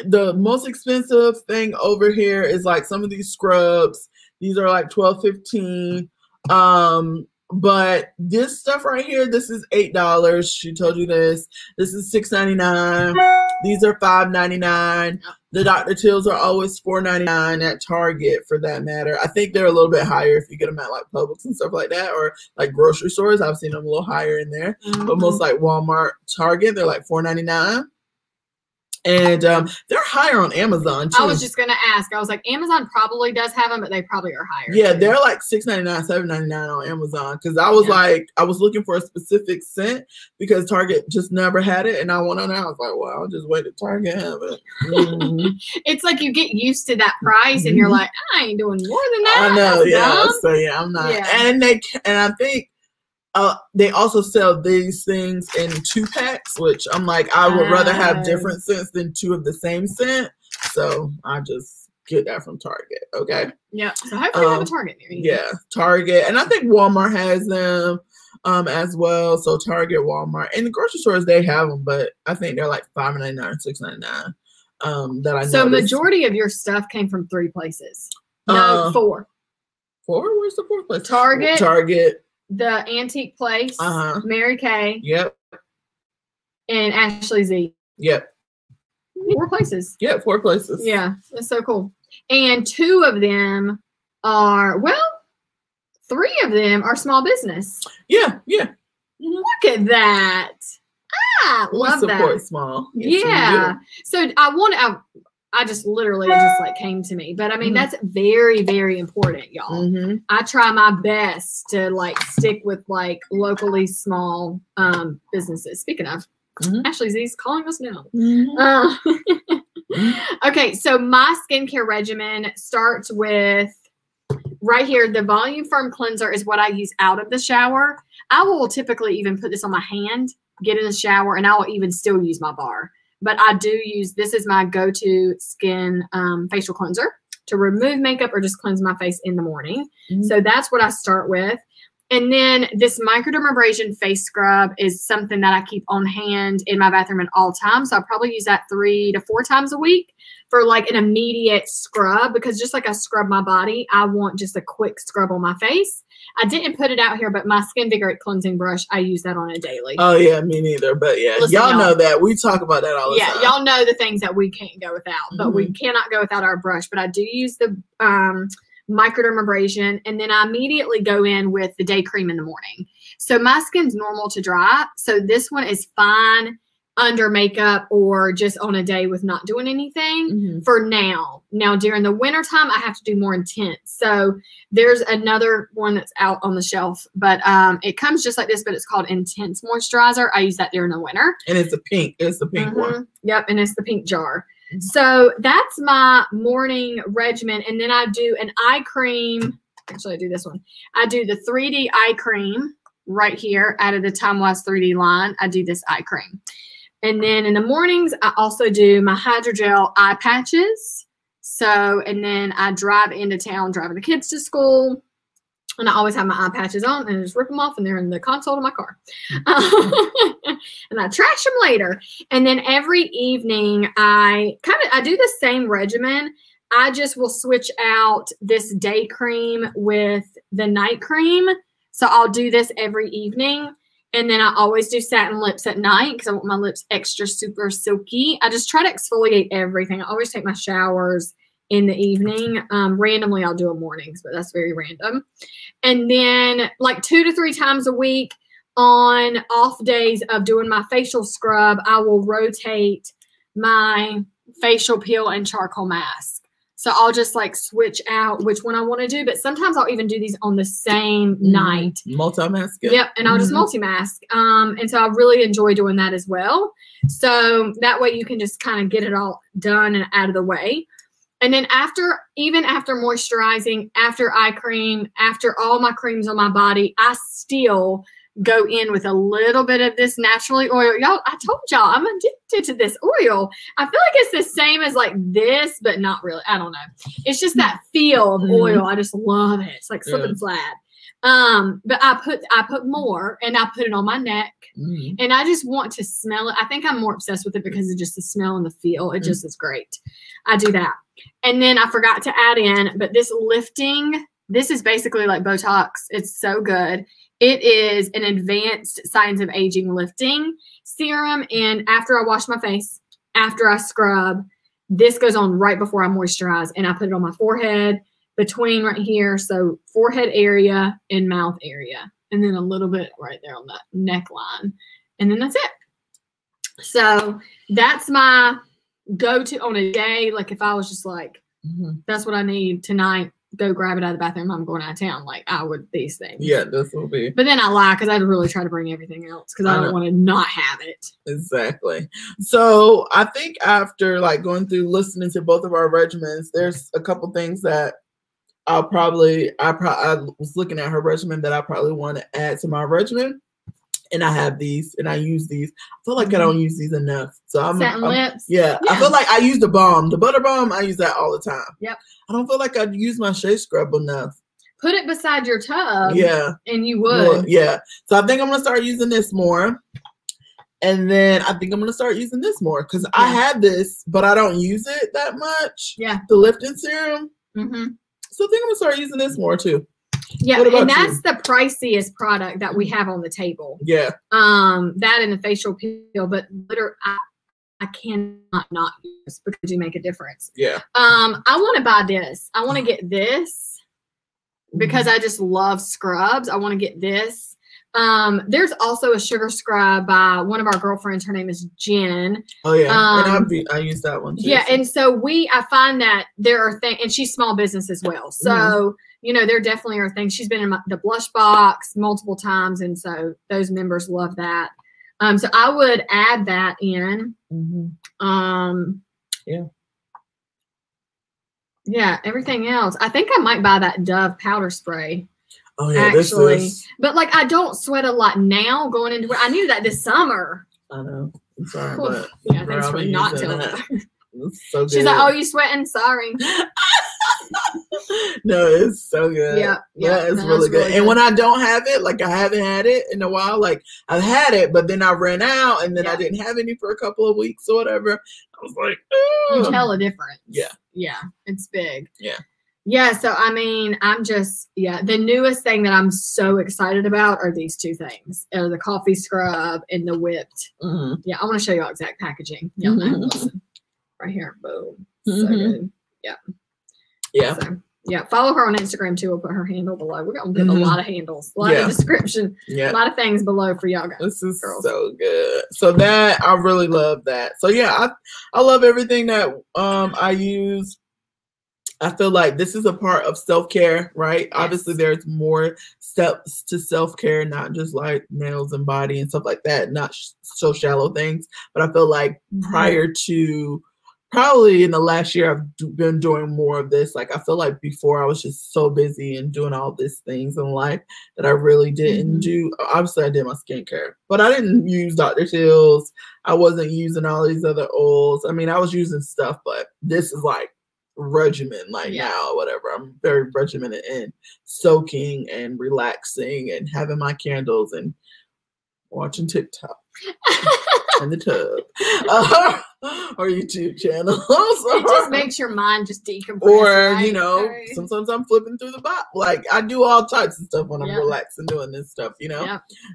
the most expensive thing over here is like some of these scrubs. These are like $12, $15. But this stuff right here, this is $8. She told you this. This is $6.99. These are $5.99. The Dr. Teals are always $4.99 at Target, for that matter. I think they're a little bit higher if you get them at like Publix and stuff like that, or like grocery stores. I've seen them a little higher in there. But most like Walmart, Target, they're like $4.99. And they're higher on Amazon too. I was just gonna ask. I was like, Amazon probably does have them, but they probably are higher. Yeah, they're like $6.99, $7.99 on Amazon. Because I was like, I was looking for a specific scent because Target just never had it, and I went on there. I was like, well, I'll just wait at Target have it. It's like you get used to that price, and you're like, I ain't doing more than that. I know, That's yeah. dumb. So yeah, I'm not. Yeah. And I think. They also sell these things in 2-packs, which I'm like, I would rather have different scents than 2 of the same scent. So I just get that from Target. Okay. Yeah. So hopefully you have a Target near you. Yeah, Target, and I think Walmart has them as well. So Target, Walmart, and the grocery stores, they have them, but I think they're like $5.99, $6.99. That I know. So majority of your stuff came from 3 places. No, 4. 4? Where's the 4th place? Target. The Antique Place, Mary Kay, and Ashley Z. 4 places. 4 places. Yeah, that's so cool. And 2 of them are, well, 3 of them are small business. Yeah. Look at that. Love that. Support small. Yeah. So I just literally, it just like came to me. But I mean, that's very, very important, y'all. I try my best to like stick with like locally small businesses. Speaking of, Ashley Z's calling us now. Okay, so my skincare regimen starts with right here. The Volume Firm Cleanser is what I use out of the shower. I will typically even put this on my hand, get in the shower, and I will even still use my bar. But I do use, this is my go-to skin facial cleanser. to remove makeup or just cleanse my face in the morning. So that's what I start with. And then this microdermabrasion face scrub is something that I keep on hand in my bathroom at all times. So I probably use that 3 to 4 times a week for like an immediate scrub, because just like I scrub my body, I want just a quick scrub on my face. I didn't put it out here, but my Skin Vigorate cleansing brush, I use that on a daily. Oh yeah, me neither. But yeah, Listen, y'all know that. We talk about that all the time. Yeah, y'all know the things that we can't go without, but we cannot go without our brush. But I do use the microdermabrasion, and then I immediately go in with the day cream in the morning. So my skin's normal to dry, so this one is fine under makeup or just on a day with not doing anything for now. Now during the winter time, I have to do more intense. So there's another one that's out on the shelf, but it comes just like this, but it's called Intense Moisturizer. I use that during the winter. And it's a pink. It's the pink one. Yep, and it's the pink jar. So that's my morning regimen. And then I do an eye cream. Actually, I do this one. I do the 3D eye cream right here out of the Time Wise 3D line. I do this eye cream. And then in the mornings, I also do my hydrogel eye patches. So, and then I drive into town, driving the kids to school. And I always have my eye patches on and I just rip them off and they're in the console of my car. And I trash them later. And then every evening I do the same regimen. I just will switch out this day cream with the night cream. So I'll do this every evening. And then I always do satin lips at night because I want my lips extra super silky. I just try to exfoliate everything. I always take my showers in the evening. Randomly, I'll do them mornings, but that's very random. And then like 2 to 3 times a week on off days of doing my facial scrub, I will rotate my facial peel and charcoal mask. So I'll just like switch out which one I want to do. But sometimes I'll even do these on the same night. Multi-mask. Yep. And I'll just multi-mask. And so I really enjoy doing that as well. So that way you can just kind of get it all done and out of the way. And then even after moisturizing, after eye cream, after all my creams on my body, I still go in with a little bit of this naturally oil. Y'all, I told y'all I'm addicted to this oil. I feel like it's the same as like this, but not really. I don't know. It's just that feel of oil. I just love it. It's like slipping flat. But I put more and I put it on my neck and I just want to smell it. I think I'm more obsessed with it because of just the smell and the feel. It just is great. I do that. And then I forgot to add in, but this lifting, this is basically like Botox. It's so good. It is an advanced science of aging lifting serum. And after I wash my face, after I scrub, this goes on right before I moisturize. And I put it on my forehead, between right here. So forehead area and mouth area. And then a little bit right there on the neckline. And then that's it. So that's my go-to on a day. Like if I was just like, that's what I need tonight, go grab it out of the bathroom. I'm going out of town. Like I would these things. Yeah, this will be. But then I lie because I really try to bring everything else because I don't want to not have it. Exactly. So I think after like going through listening to both of our regimens, there's a couple things that I was looking at her regimen that I probably want to add to my regimen. And I have these and I use these. I feel like I don't use these enough. So Satin lips. Yeah. I feel like I use the balm. The butter balm, I use that all the time. Yep. I don't feel like I use my shea scrub enough. Put it beside your tub. Yeah. And you would. Well, yeah. So I think I'm going to start using this more. And then I think I'm going to start using this more because I had this, but I don't use it that much. Yeah. The lifting serum. So I think I'm going to start using this more too. Yeah, and that's the priciest product that we have on the table. Yeah. That and the facial peel, but literally I cannot not use because you make a difference. Yeah. I want to buy this. I want to get this because I just love scrubs. I want to get this. There's also a sugar scrub by one of our girlfriends. Her name is Jen. Oh yeah, and I use that one too. Yeah, and so I find that there are things, and she's small business as well. So you know, there definitely are things. She's been in the blush box multiple times, and so those members love that. So I would add that in. Yeah, everything else. I think I might buy that Dove powder spray. Oh yeah, actually, but like I don't sweat a lot now going into it. I knew that this summer. I know. I'm sorry, but yeah, thanks for not telling her. So she's like, "Oh, you sweating? Sorry." No, it's so good. Yeah, it's really good. And when I don't have it, like I haven't had it in a while, like I've had it, but then I ran out, and then I didn't have any for a couple of weeks or whatever. I was like, you tell a difference. Yeah, it's big. Yeah. So I mean, I'm just the newest thing that I'm so excited about are these two things: the coffee scrub and the whipped. Yeah, I want to show y'all exact packaging. Yeah, listen, right here, boom, so good. Yeah. So, follow her on Instagram too. We'll put her handle below. We're gonna put a lot of handles, a lot of description, a lot of things below for y'all guys. This is so good. So that I really love that. So I love everything that I use. I feel like this is a part of self-care, right? Yes. Obviously, there's more steps to self-care, not just like nails and body and stuff like that, not so shallow things. But I feel like prior to probably in the last year, I've been doing more of this. Like, I feel like before I was just so busy and doing all these things in life that I really didn't do. Obviously, I did my skincare, but I didn't use Dr. Teal's. I wasn't using all these other oils. I mean, I was using stuff, but this is like regimen now or whatever. I'm very regimented in soaking and relaxing and having my candles and watching TikTok in the tub or YouTube channels. It just makes your mind just decompress. Or sometimes I'm flipping through the box. Like I do all types of stuff when I'm relaxing doing this stuff,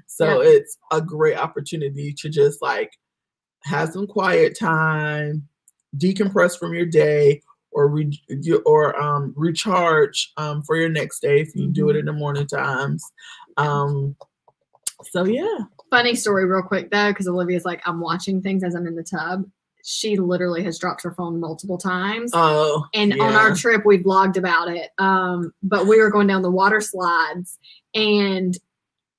So it's a great opportunity to just like have some quiet time, decompress from your day, or recharge for your next day if you do it in the morning times. So funny story real quick though, because Olivia's like, I'm watching things as I'm in the tub. She literally has dropped her phone multiple times. And on our trip we vlogged about it, but we were going down the water slides, and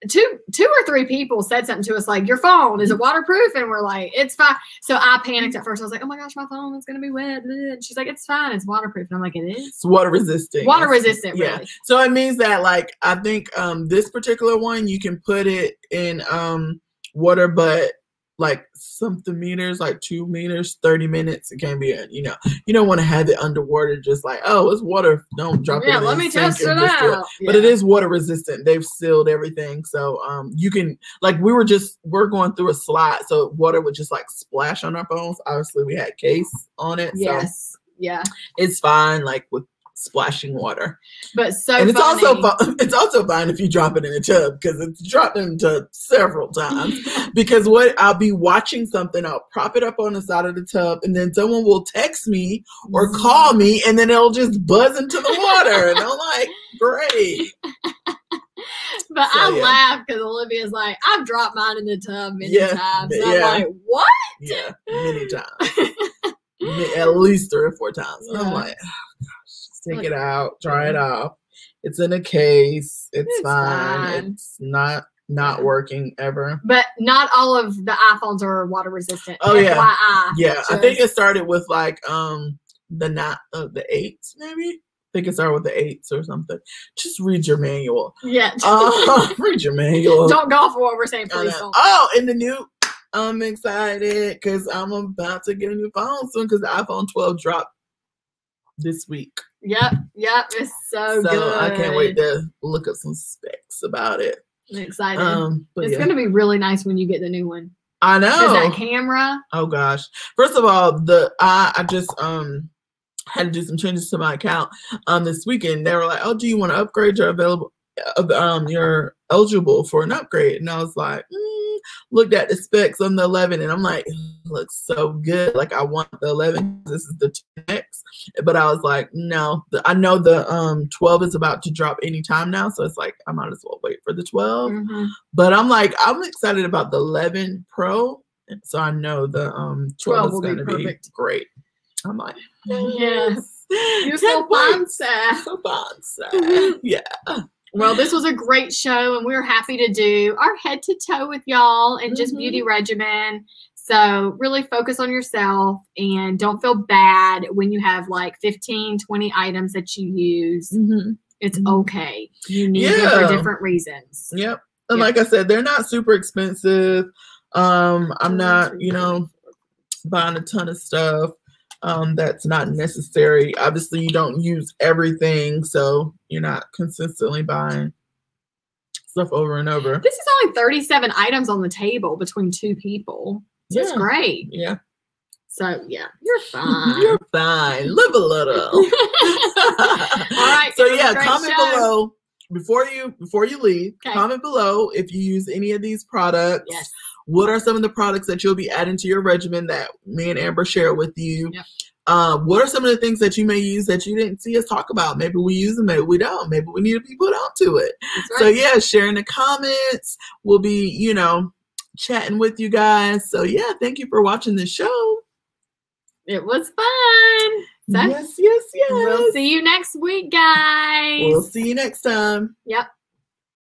two or three people said something to us like, your phone, is it waterproof? And we're like, it's fine. So I panicked at first. I was like, oh my gosh, my phone is going to be wet. And she's like, it's fine, it's waterproof. And I'm like, it is? It's water resistant. Water resistant, really. So it means that like, I think this particular one, you can put it in water, but like something meters, like 2 meters, 30 minutes. It can't be you don't want to have it underwater just like, oh, it's water, don't drop it in. Let me test it out. But it is water resistant. They've sealed everything, so you can, like, we're going through a slide, so water would just like splash on our phones. Obviously we had case on it, so it's fine, like with splashing water. But it's also fine if you drop it in a tub, because it's dropped in a tub several times. Because what I'll be watching something, I'll prop it up on the side of the tub, and then someone will text me or call me, and then it'll just buzz into the water, and I'm like, great. But I laugh because Olivia's like, I've dropped mine in the tub many times. And I'm like, what? Yeah, many times. At least 3 or 4 times. And I'm like, take it out, dry it off. It's in a case. It's fine. It's not working ever. But not all of the iPhones are water resistant. Oh FYI. Yeah. I think it started with like the 8s maybe. I think it started with the 8s or something. Just read your manual. Yeah. Read your manual. Don't go for what we're saying, please. And the new, I'm excited because I'm about to get a new phone soon, because the iPhone 12 dropped this week. Yep, it's so good. I can't wait to look up some specs about it. I'm excited. It's going to be really nice when you get the new one. I know. That camera. Oh gosh. First of all, I just had to do some changes to my account this weekend. They were like, "Oh, do you want to upgrade? You're eligible for an upgrade." And I was like, looked at the specs on the 11, and I'm like, it looks so good. Like, I want the 11. This is the 10X. But I was like, no. I know the 12 is about to drop anytime now, so it's like I might as well wait for the 12. But I'm like, I'm excited about the 11 Pro, so I know the 12 is going to be great. I'm like, yes. You're so fancy. So fancy. Yeah. Well, this was a great show, and we were happy to do our head to toe with y'all and just beauty regimen. So really focus on yourself and don't feel bad when you have like 15, 20 items that you use. It's okay. You need it for different reasons. Yep. And like I said, they're not super expensive. I'm not, buying a ton of stuff. that's not necessary. Obviously, you don't use everything, so you're not consistently buying stuff over and over. This is only 37 items on the table between 2 people. That's great. Yeah. So, yeah, you're fine. You're fine. Live a little. All right. So, yeah, comment below. Before you leave, comment below if you use any of these products. Yes. What are some of the products that you'll be adding to your regimen that me and Amber share with you? Yep. What are some of the things that you may use that you didn't see us talk about? Maybe we use them, maybe we don't. Maybe we need to be put onto it. Right. So, yeah, share in the comments. We'll be, chatting with you guys. So, yeah, thank you for watching this show. It was fun. So Yes. we'll see you next week, guys. We'll see you next time. Yep.